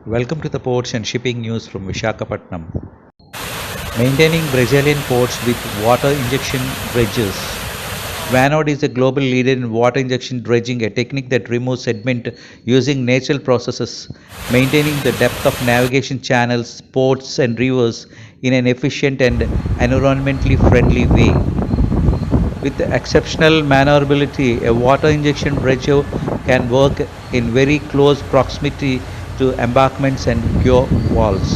Welcome to the ports and shipping news from Visakhapatnam. Maintaining Brazilian ports with water injection dredges. Vanod is a global leader in water injection dredging, a technique that removes sediment using natural processes, maintaining the depth of navigation channels, ports, and rivers in an efficient and environmentally friendly way. With exceptional maneuverability, a water injection dredge can work in very close proximity to embankments and quay walls.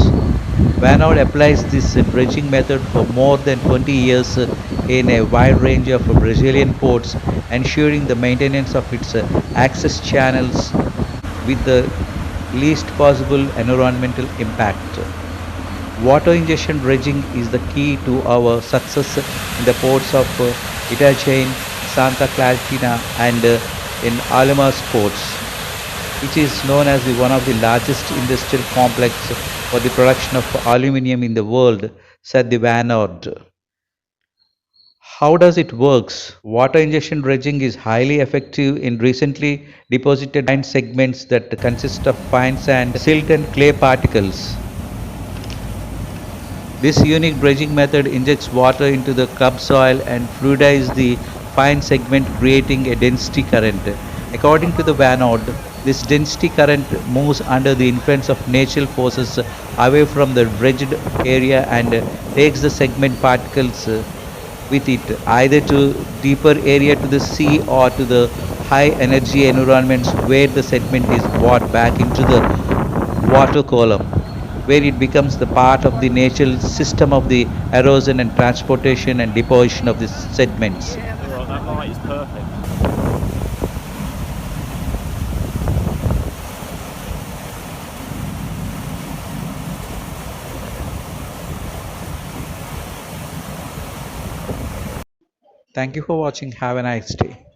Vanod applies this dredging method for more than 20 years in a wide range of Brazilian ports, ensuring the maintenance of its access channels with the least possible environmental impact. Water injection dredging is the key to our success in the ports of Itajaí, Santa Catarina, and in Almas ports, which is known as one of the largest industrial complexes for the production of aluminium in the world, said the Vanord. How does it works? Water injection dredging is highly effective in recently deposited fine segments that consist of fine sand, silt, and clay particles. This unique dredging method injects water into the subsoil and fluidizes the fine segment, creating a density current. According to the Vanod, this density current moves under the influence of natural forces away from the dredged area and takes the segment particles with it either to deeper area to the sea or to the high energy environments where the sediment is brought back into the water column, where it becomes the part of the natural system of the erosion and transportation and deposition of the sediments. Oh, that light is perfect. Thank you for watching. Have a nice day.